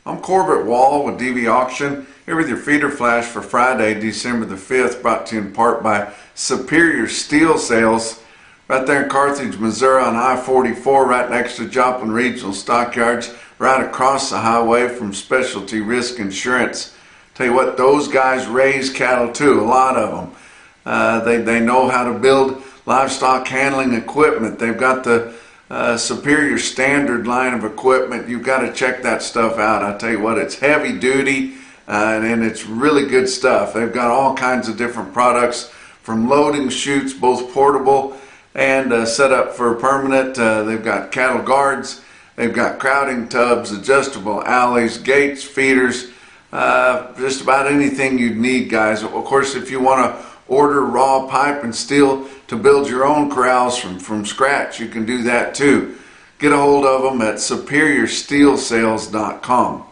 I'm Corbitt with DV Auction, here with your feeder flash for Friday, December the 5th, brought to you in part by Superior Steel Sales, right there in Carthage, Missouri on I-44, right next to Joplin Regional Stockyards, right across the highway from Specialty Risk Insurance. Tell you what, those guys raise cattle too, a lot of them. They know how to build livestock handling equipment. They've got the Superior Standard line of equipment. You've got to check that stuff out. I tell you what, it's heavy duty and it's really good stuff. They've got all kinds of different products, from loading chutes, both portable and set up for permanent. They've got cattle guards, they've got crowding tubs, adjustable alleys, gates, feeders, just about anything you'd need, guys. Of course, if you want to order raw pipe and steel to build your own corrals from scratch, you can do that too. Get a hold of them at superiorsteelsales.com.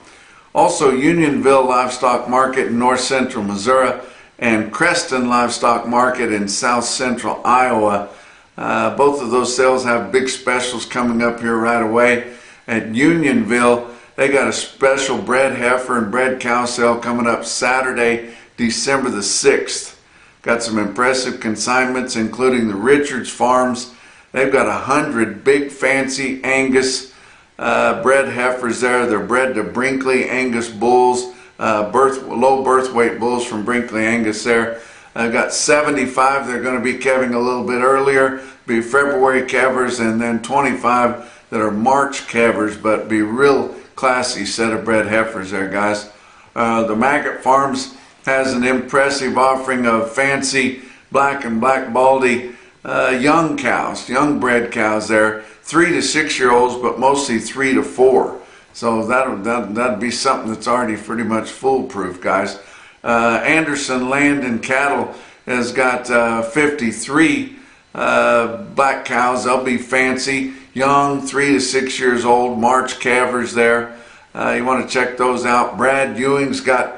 Also, Unionville Livestock Market in north central Missouri and Creston Livestock Market in south central Iowa. Both of those sales have big specials coming up here right away. At Unionville, they got a special bred heifer and bred cow sale coming up Saturday, December the 6th. Got some impressive consignments, including the Richards Farms. They've got 100 big fancy Angus bred heifers there. They're bred to Brinkley Angus bulls, low birth weight bulls from Brinkley Angus there. I've got 75 they're going to be calving a little bit earlier, be February calvers, and then 25 that are March calvers, but be real classy set of bred heifers there, guys. The Maggot Farms has an impressive offering of fancy black and black baldy young cows, young bred cows there, 3 to 6 year olds, but mostly 3 to 4. So that'd be something that's already pretty much foolproof, guys. Anderson Land and Cattle has got 53 black cows. They'll be fancy, young, 3 to 6 years old, March calvers there. You want to check those out. Brad Ewing's got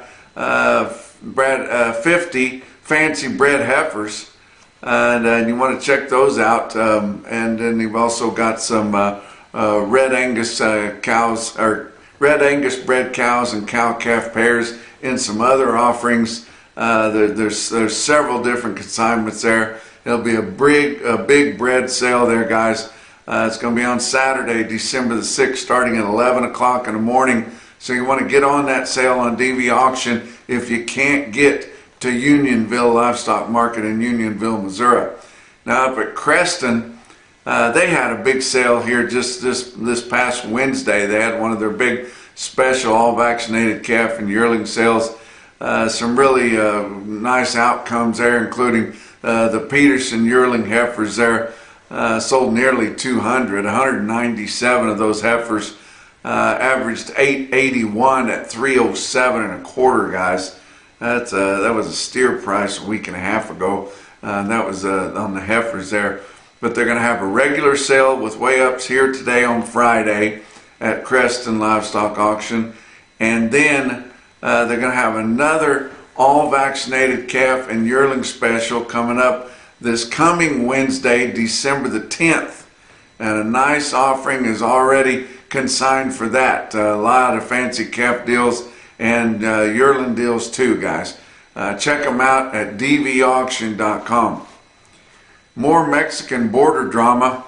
50 fancy bred heifers, and you want to check those out. And then you've also got some red Angus cows, or red Angus bred cows and cow calf pairs in some other offerings. There's several different consignments there. It'll be a big bred sale there, guys. It's going to be on Saturday, December the 6th, starting at 11 o'clock in the morning. So you want to get on that sale on DV Auction if you can't get to Unionville Livestock Market in Unionville, Missouri. Now up at Creston, they had a big sale here just this past Wednesday. They had one of their big special all vaccinated calf and yearling sales. Some really nice outcomes there, including the Peterson yearling heifers there. Sold nearly 197 of those heifers. Averaged 881 at 307 and a quarter, guys. That was a steer price a week and a half ago. That was on the heifers there. But they're going to have a regular sale with weigh-ups here today on Friday at Creston Livestock Auction. And then they're going to have another all-vaccinated calf and yearling special coming up this coming Wednesday, December the 10th. And a nice offering is already consigned for that. A lot of fancy calf deals and yearling deals too, guys. Check them out at DVAuction.com. More Mexican border drama.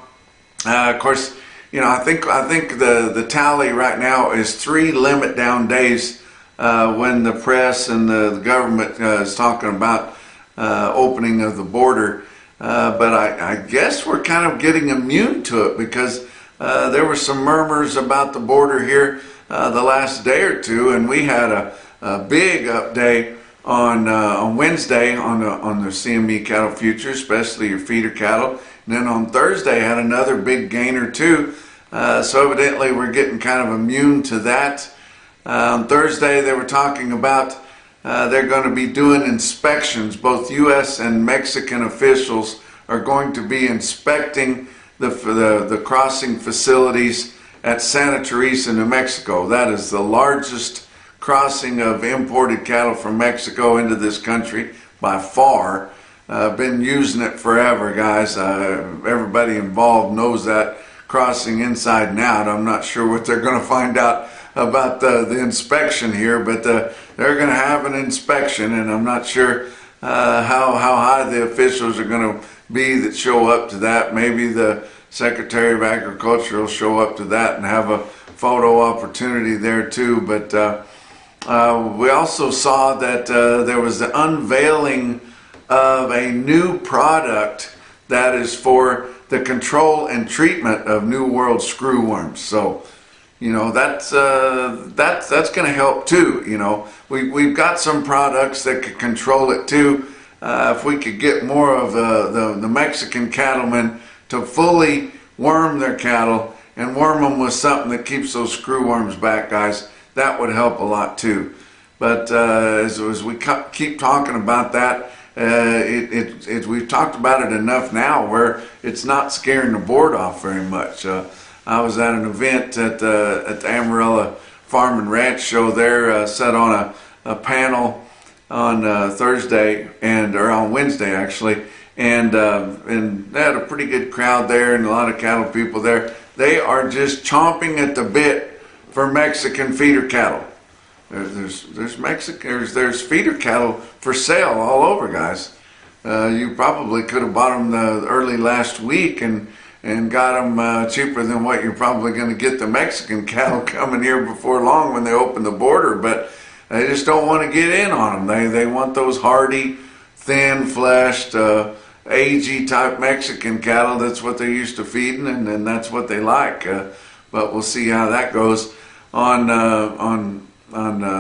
Of course, you know, I think the tally right now is 3 limit down days when the press and the government is talking about opening of the border. But I guess we're kind of getting immune to it, because there were some murmurs about the border here the last day or two, and we had a big up day on Wednesday on the CME cattle futures, especially your feeder cattle. And then on Thursday had another big gainer too. So evidently we're getting kind of immune to that. On Thursday they were talking about they're going to be doing inspections. Both U.S. and Mexican officials are going to be inspecting the crossing facilities at Santa Teresa, New Mexico. That is the largest crossing of imported cattle from Mexico into this country by far. Been using it forever, guys. Everybody involved knows that crossing inside and out. I'm not sure what they're going to find out about the inspection here, but they're going to have an inspection, and I'm not sure how high the officials are going to be that show up to that. Maybe the Secretary of Agriculture will show up to that and have a photo opportunity there too. But we also saw that there was the unveiling of a new product that is for the control and treatment of New World screwworms. So, you know, that's going to help too. You know, we've got some products that could control it too. If we could get more of the Mexican cattlemen to fully worm their cattle and worm them with something that keeps those screwworms back, guys, that would help a lot too. But as we keep talking about that, we've talked about it enough now where it's not scaring the board off very much. I was at an event at the Amarillo Farm and Ranch Show there, sat on a panel on Thursday or on Wednesday actually, and they had a pretty good crowd there and a lot of cattle people there. They are just chomping at the bit for Mexican feeder cattle. There's feeder cattle for sale all over, guys. You probably could have bought them early last week and got them cheaper than what you're probably going to get the Mexican cattle coming here before long when they open the border. But they just don't want to get in on them. They want those hardy, thin-fleshed, agey type Mexican cattle. That's what they're used to feeding, and that's what they like. But we'll see how that goes. On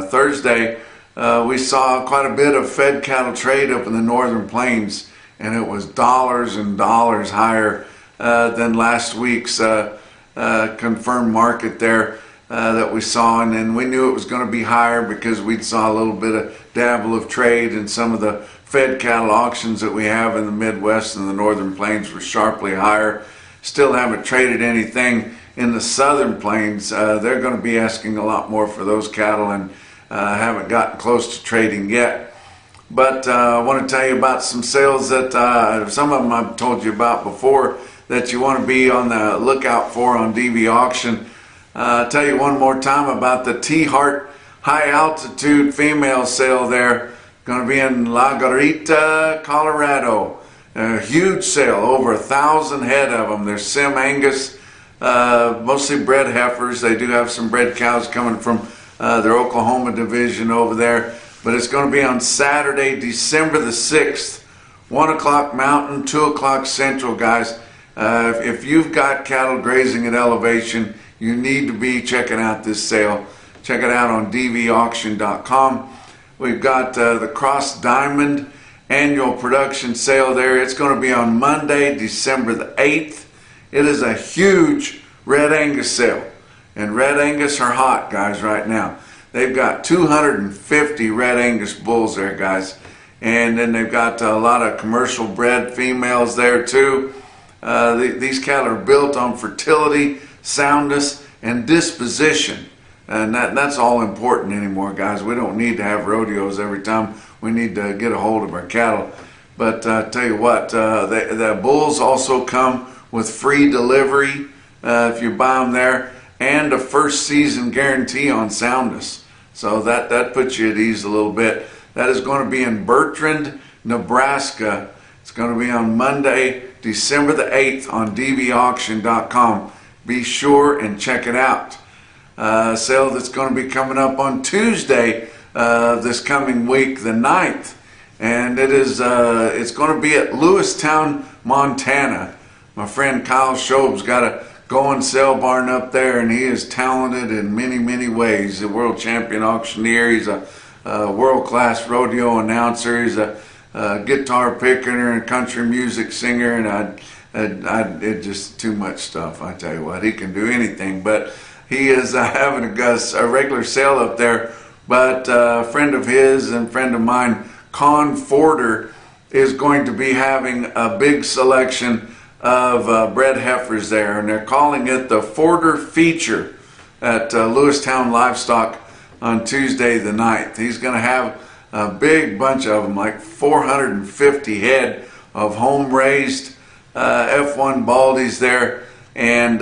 Thursday, we saw quite a bit of fed cattle trade up in the northern plains, and it was dollars and dollars higher than last week's confirmed market there that we saw. And then we knew it was going to be higher because we saw a little bit of dabble of trade, and some of the fed cattle auctions that we have in the Midwest and the northern plains were sharply higher. Still haven't traded anything in the southern plains. They're going to be asking a lot more for those cattle, and haven't gotten close to trading yet. But I want to tell you about some sales that some of them I've told you about before that you want to be on the lookout for on DVAuction. I'll tell you one more time about the T-Heart high altitude female sale there. Going to be in La Garita, Colorado. A huge sale, over 1,000 head of them. They're Sim Angus, mostly bred heifers. They do have some bred cows coming from their Oklahoma division over there. But it's going to be on Saturday, December the 6th, 1 o'clock Mountain, 2 o'clock Central, guys. If you've got cattle grazing at elevation, you need to be checking out this sale. Check it out on DVAuction.com. We've got the Cross Diamond annual production sale there. It's going to be on Monday, December the 8th. It is a huge Red Angus sale. And Red Angus are hot, guys, right now. They've got 250 Red Angus bulls there, guys. And then they've got a lot of commercial bred females there too. These cattle are built on fertility, soundness, and disposition. And that's all important anymore, guys. We don't need to have rodeos every time we need to get a hold of our cattle. But tell you what, the bulls also come with free delivery if you buy them there, and a first season guarantee on soundness. So that puts you at ease a little bit. That is going to be in Bertrand, Nebraska. It's going to be on Monday, December the 8th on DVAuction.com. Be sure and check it out. Sale that's going to be coming up on Tuesday this coming week, the 9th. And it's going to be at Lewistown, Montana. My friend Kyle Shobe's got a going sale barn up there, and he is talented in many, many ways. He's a world champion auctioneer. He's a world-class rodeo announcer. He's a guitar picker and a country music singer, and it's just too much stuff. I tell you what, he can do anything. But he is having a regular sale up there. But a friend of his and friend of mine, Con Forder, is going to be having a big selection of bred heifers there, and they're calling it the Forder Feature at Lewistown Livestock on Tuesday the 9th. He's going to have a big bunch of them, like 450 head of home-raised F1 baldies there, and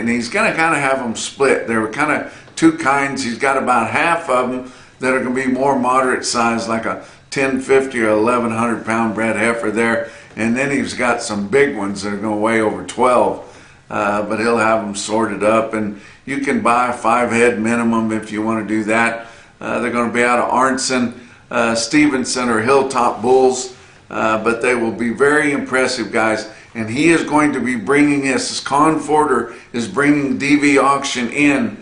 he's going to kind of have them split. They were kind of two kinds. He's got about half of them that are going to be more moderate size, like a 1050 or 1100 pound bred heifer there. And then he's got some big ones that are going to weigh over 12. But he'll have them sorted up, and you can buy 5 head minimum if you want to do that. They're going to be out of Arnson, Stevenson, or Hilltop Bulls, but they will be very impressive, guys. And he is going to be bringing this Conforter is bringing DVAuction in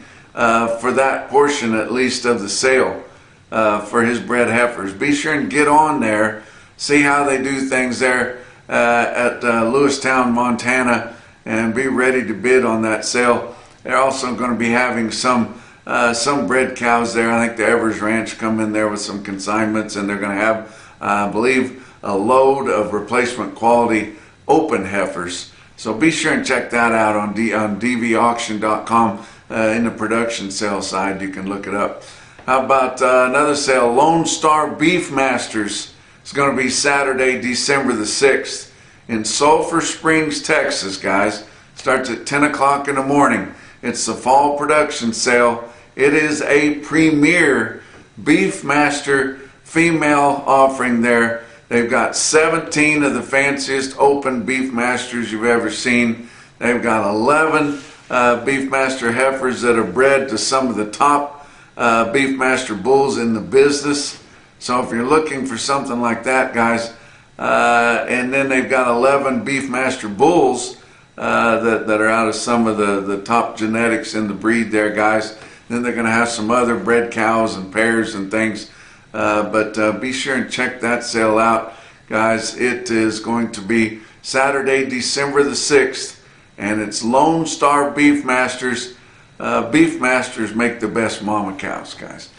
for that portion at least of the sale for his bred heifers. Be sure and get on there, see how they do things there at Lewistown, Montana, and be ready to bid on that sale. They're also going to be having some bred cows there. I think the Evers Ranch come in there with some consignments, and they're going to have, I believe, a load of replacement quality open heifers. So be sure and check that out on DVAuction.com in the production sale side. You can look it up. How about another sale? Lone Star Beefmasters. It's going to be Saturday, December the 6th. In Sulphur Springs, Texas, guys. Starts at 10 o'clock in the morning. It's the fall production sale. It is a premier Beefmaster female offering there. They've got 17 of the fanciest open Beefmasters you've ever seen. They've got 11 Beefmaster heifers that are bred to some of the top Beefmaster bulls in the business. So if you're looking for something like that, guys, and then they've got 11 Beefmaster bulls that are out of some of the top genetics in the breed there, guys. Then they're going to have some other bred cows and pairs and things. But be sure and check that sale out, guys. It is going to be Saturday, December the 6th, and it's Lone Star Beefmasters. Beefmasters make the best mama cows, guys.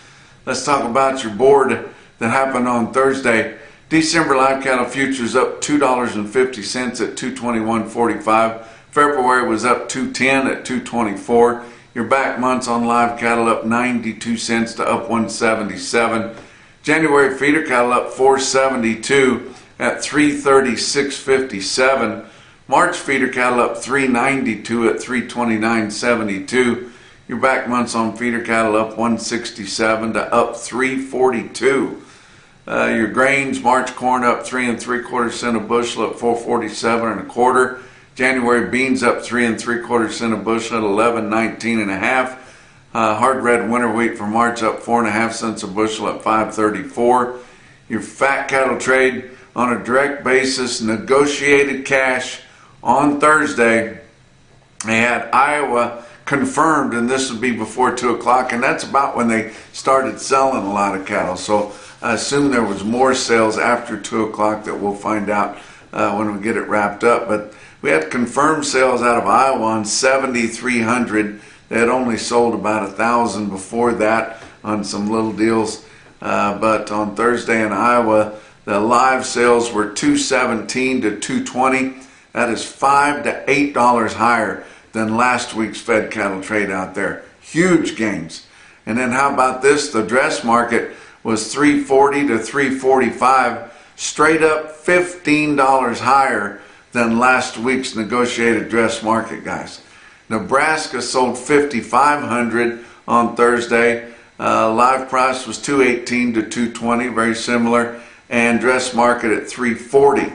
Let's talk about your board that happened on Thursday. December live cattle futures up $2.50 at $221.45. February was up $2.10 at $2.24. Your back months on live cattle up 92 cents to up 177. January feeder cattle up $4.72 at $336.57. March feeder cattle up $3.92 at $329.72. Your back months on feeder cattle up 167 to up 342. Your grains, March corn up 3 3/4 cents a bushel at 447 1/4. January beans up 3 3/4 cents a bushel at 11.19 1/2. Hard red winter wheat for March up 4.5 cents a bushel at 5.34. Your fat cattle trade on a direct basis, negotiated cash on Thursday. They had Iowa confirmed, and this would be before 2 o'clock, and that's about when they started selling a lot of cattle. So I assume there was more sales after 2 o'clock that we'll find out when we get it wrapped up. But we had confirmed sales out of Iowa on 7,300. They had only sold about 1,000 before that on some little deals. But on Thursday in Iowa, the live sales were $217 to $220. That is $5 to $8 higher than last week's fed cattle trade out there. Huge gains. And then how about this? The dress market was $340 to $345, straight up $15 higher than last week's negotiated dress market, guys. Nebraska sold 5,500 on Thursday. Live price was $218 to $220, very similar, and dress market at $340.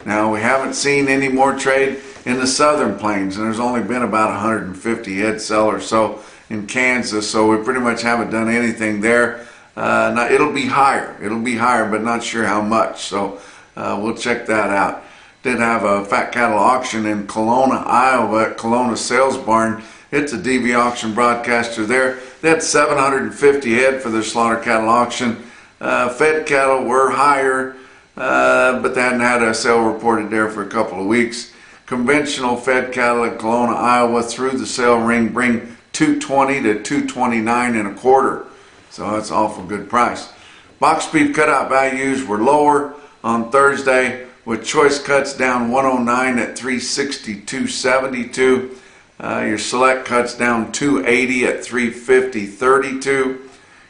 Now we haven't seen any more trade in the southern plains, and there's only been about 150 head sell or so in Kansas, so we pretty much haven't done anything there. Now it'll be higher, but not sure how much, so we'll check that out. Did have a fat cattle auction in Kelowna, Iowa at Kelowna Sales Barn. It's a DVAuction broadcaster there. They had 750 head for their slaughter cattle auction. Fed cattle were higher, but they hadn't had a sale reported there for a couple of weeks. Conventional fed cattle in Kelowna, Iowa through the sale ring bring $220 to $229 1/4. So that's an awful good price. Box beef cutout values were lower on Thursday, with choice cuts down 109 at 362.72. Your select cuts down 280 at 350.32.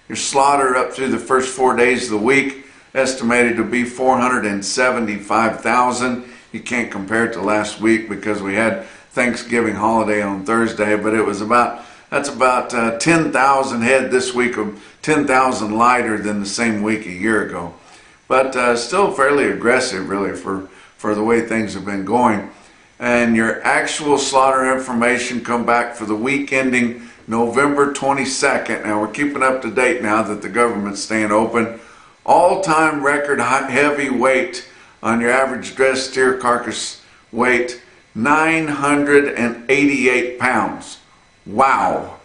Your slaughter up through the first 4 days of the week estimated to be 475,000. You can't compare it to last week because we had Thanksgiving holiday on Thursday, but it was about That's about 10,000 head this week, of 10,000 lighter than the same week a year ago. But still fairly aggressive, really, for the way things have been going. And your actual slaughter information come back for the week ending November 22nd. Now, we're keeping up to date now that the government's staying open. All-time record heavy weight on your average dressed steer carcass weight, 988 pounds. Wow.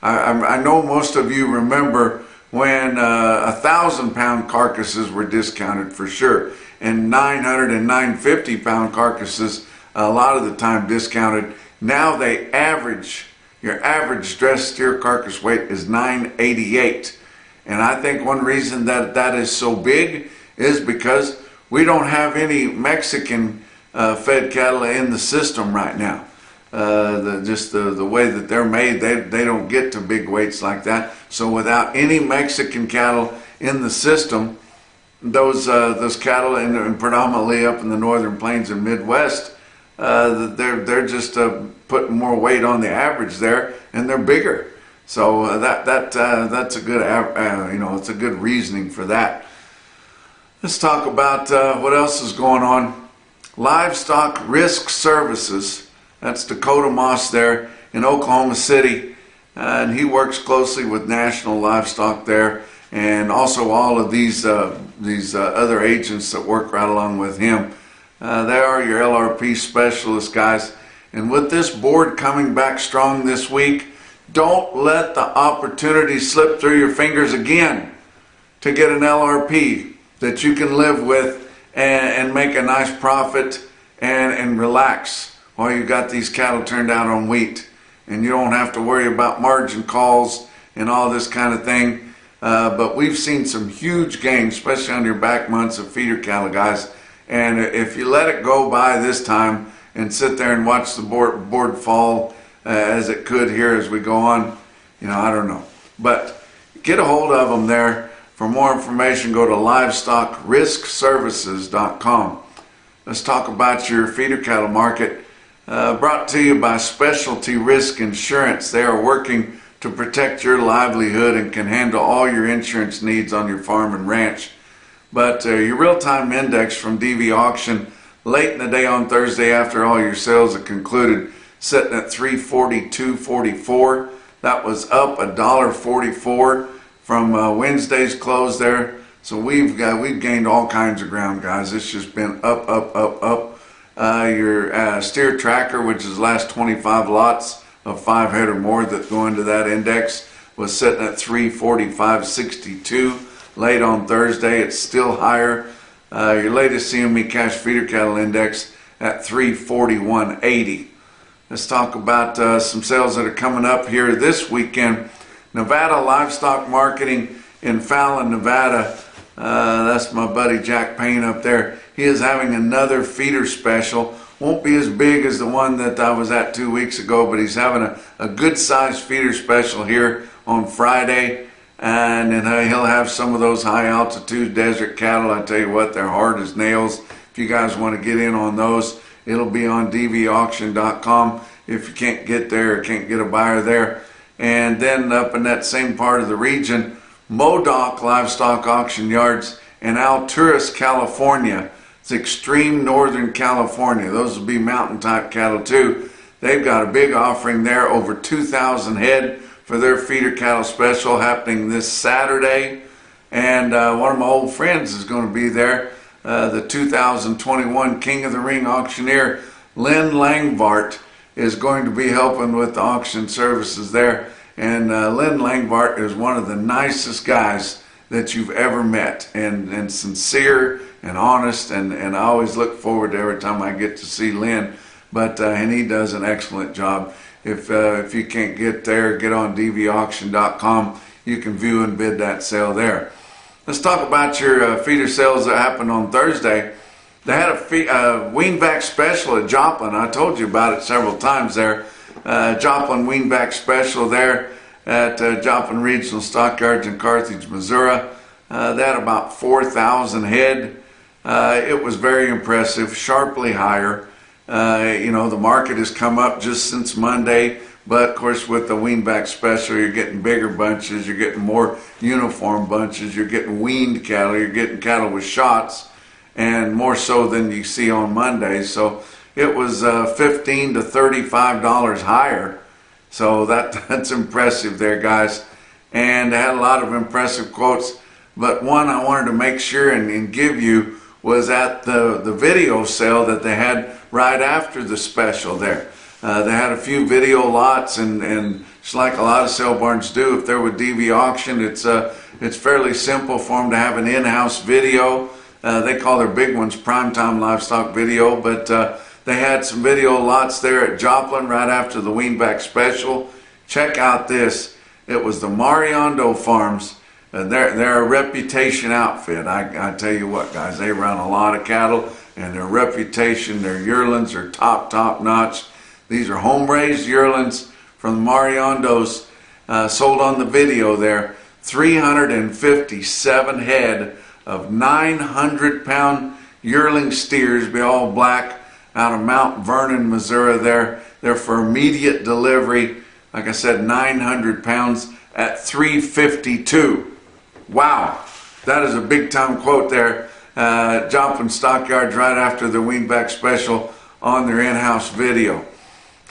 I know most of you remember when 1,000-pound carcasses were discounted for sure, and 900 and 950-pound carcasses a lot of the time discounted. Now they average, your average dressed steer carcass weight is 988. And I think one reason that that is so big is because we don't have any Mexican fed cattle in the system right now. Just the way that they're made, they don't get to big weights like that. So without any Mexican cattle in the system, those cattle, and predominantly up in the northern plains and Midwest, they're just putting more weight on the average there, and they're bigger. So that's a good it's a good reasoning for that. Let's talk about what else is going on. Livestock Risk Services. That's Dakota Moss there in Oklahoma City, and he works closely with National Livestock there, and also all of these other agents that work right along with him. They are your LRP specialists, guys. And with this board coming back strong this week, don't let the opportunity slip through your fingers again to get an LRP that you can live with and make a nice profit and relax while you got these cattle turned out on wheat, and you don't have to worry about margin calls and all this kind of thing. But we've seen some huge gains, especially on your back months of feeder cattle, guys. And if you let it go by this time and sit there and watch the board fall as it could here as we go on, I don't know. But get a hold of them there. For more information, go to livestockriskservices.com. Let's talk about your feeder cattle market. Brought to you by Specialty Risk Insurance. They are working to protect your livelihood and can handle all your insurance needs on your farm and ranch. But your real-time index from DVAuction late in the day on Thursday after all your sales are concluded, sitting at 342.44. That was up $1.44 from Wednesday's close there. So we've gained all kinds of ground, guys. It's just been up, up, up, up. Your steer tracker, which is the last 25 lots of 5 head or more that go into that index, was sitting at 345.62 late on Thursday. It's still higher. Your latest CME cash feeder cattle index at 341.80. Let's talk about some sales that are coming up here this weekend. Nevada Livestock Marketing in Fallon, Nevada. That's my buddy Jack Payne up there. He is having another feeder special. Won't be as big as the one that I was at 2 weeks ago, but he's having a good sized feeder special here on Friday. And then he'll have some of those high altitude desert cattle. I tell you what, they're hard as nails. If you guys want to get in on those, it'll be on DVAuction.com if you can't get there or can't get a buyer there. And then up in that same part of the region, Modoc Livestock Auction Yards in Alturas, California. It's extreme northern California. Those will be mountain type cattle too. They've got a big offering there, over 2,000 head for their feeder cattle special happening this Saturday. And one of my old friends is going to be there, the 2021 King of the Ring auctioneer, Lynn Langbart, is going to be helping with the auction services there. And Lynn Langbart is one of the nicest guys that you've ever met, and sincere and honest, and I always look forward to every time I get to see Lynn. But and he does an excellent job. If you can't get there, get on DVAuction.com. You can view and bid that sale there. Let's talk about your feeder sales that happened on Thursday. They had a weanback special at Joplin. I told you about it several times there. Joplin weanback special there at Joplin Regional Stockyards in Carthage, Missouri. They had about 4,000 head. It was very impressive, sharply higher. The market has come up just since Monday, But of course, with the weanback special, you're getting bigger bunches, you're getting more uniform bunches, you're getting weaned cattle, you're getting cattle with shots, and more so than you see on Mondays. So it was $15 to $35 higher. So that's impressive there, guys. And I had a lot of impressive quotes, but one I wanted to make sure and give you was at the video sale that they had right after the special there. They had a few video lots, and just like a lot of sale barns do, if they're with DVAuction, it's fairly simple for them to have an in-house video. They call their big ones primetime livestock video, but they had some video lots there at Joplin right after the weanback special. Check out this. It was the Mariando Farms. They're a reputation outfit. I tell you what, guys, they run a lot of cattle, and their reputation, their yearlings are top notch. These are home-raised yearlings from the Mariandos, sold on the video there. 357 head of 900-pound yearling steers, be all black, out of Mount Vernon, Missouri there. They're for immediate delivery. Like I said, 900 pounds at $352. Wow, that is a big-time quote there. Joplin Stockyards right after the weanback special on their in-house video.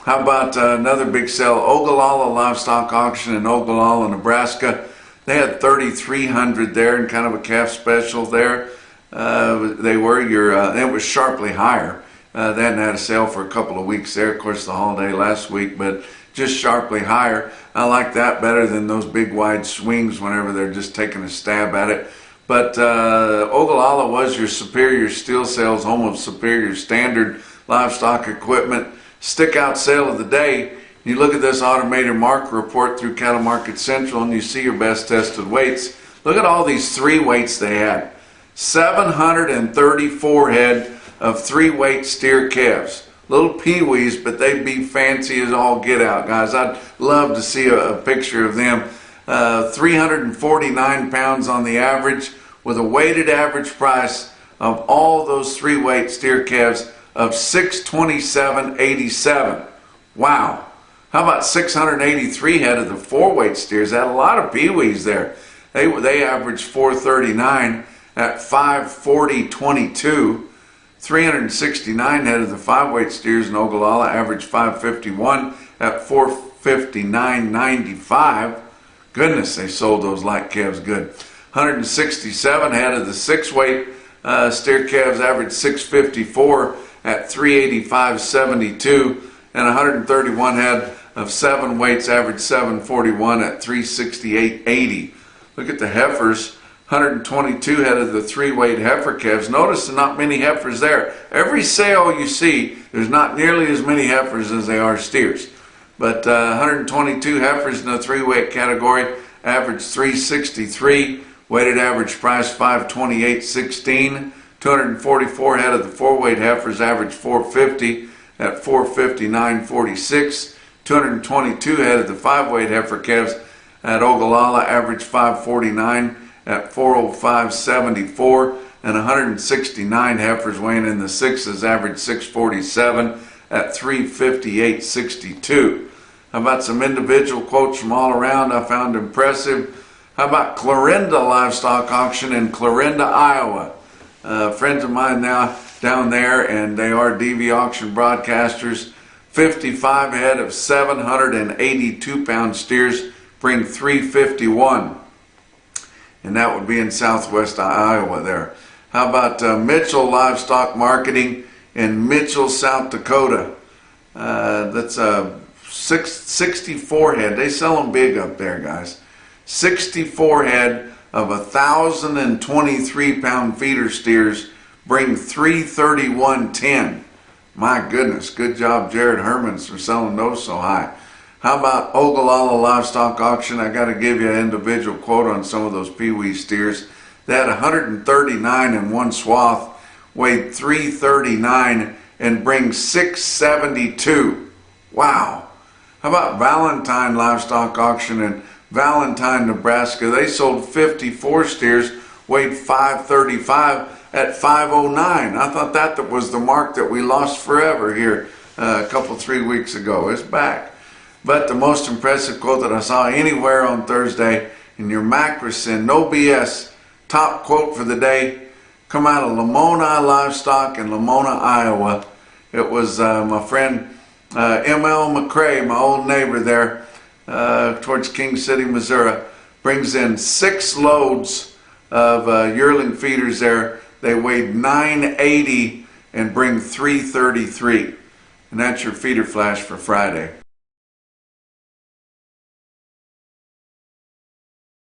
How about another big sale? Ogallala Livestock Auction in Ogallala, Nebraska. They had 3,300 there and kind of a calf special there. It was sharply higher. They hadn't had a sale for a couple of weeks there. Of course, the holiday last week, but just sharply higher. I like that better than those big wide swings whenever they're just taking a stab at it. But Ogallala was your Superior Steel Sales, home of Superior Standard Livestock Equipment. Stick out sale of the day. You look at this automated market report through Cattle Market Central and you see your best tested weights. Look at all these 3 weights they had. 734 head of 3-weight steer calves. Little peewees, but they'd be fancy as all get out, guys. I'd love to see a picture of them. 349 pounds on the average, with a weighted average price of all those 3-weight steer calves of $627.87. Wow. How about 683 head of the 4-weight steers? They had a lot of peewees there. They averaged 439 at $540.22. 369 head of the 5-weight steers in Ogallala averaged 551 at $459.95. Goodness, they sold those light calves good. 167 head of the 6-weight steer calves averaged 654 at $385.72, and 131 head of 7 weights averaged 741 at $368.80. Look at the heifers. 122 head of the 3-weight heifer calves. Notice there's not many heifers there. Every sale you see, there's not nearly as many heifers as they are steers. But 122 heifers in the 3-weight category averaged $363. Weighted average price $528.16. 244 head of the 4-weight heifers averaged $450 at $459.46. 222 head of the 5-weight heifer calves at Ogallala averaged $549 at $405.74, and 169 heifers weighing in the 6s averaged $647 at $358.62. How about some individual quotes from all around I found impressive? How about Clarinda Livestock Auction in Clarinda, Iowa? Friends of mine now down there, and they are DVAuction broadcasters. 55 head of 782-pound steers bring $351. And that would be in southwest Iowa there. How about Mitchell Livestock Marketing in Mitchell, South Dakota? That's 64 head. They sell them big up there, guys. 64 head of 1,023-pound feeder steers bring $331.10. My goodness, good job, Jared Hermans, for selling those so high. How about Ogallala Livestock Auction? I got to give you an individual quote on some of those peewee steers. They had 139 in one swath, weighed 339, and bring 672. Wow. How about Valentine Livestock Auction in Valentine, Nebraska? They sold 54 steers, weighed 535 at 509. I thought that was the mark that we lost forever here a couple, 3 weeks ago. It's back. But the most impressive quote that I saw anywhere on Thursday in your Macrocin, no BS, top quote for the day, come out of Lamona Livestock in Lamona, Iowa. It was my friend M.L. McCrae, my old neighbor there towards King City, Missouri, brings in 6 loads of yearling feeders there. They weighed 980 and bring 333. And that's your feeder flash for Friday.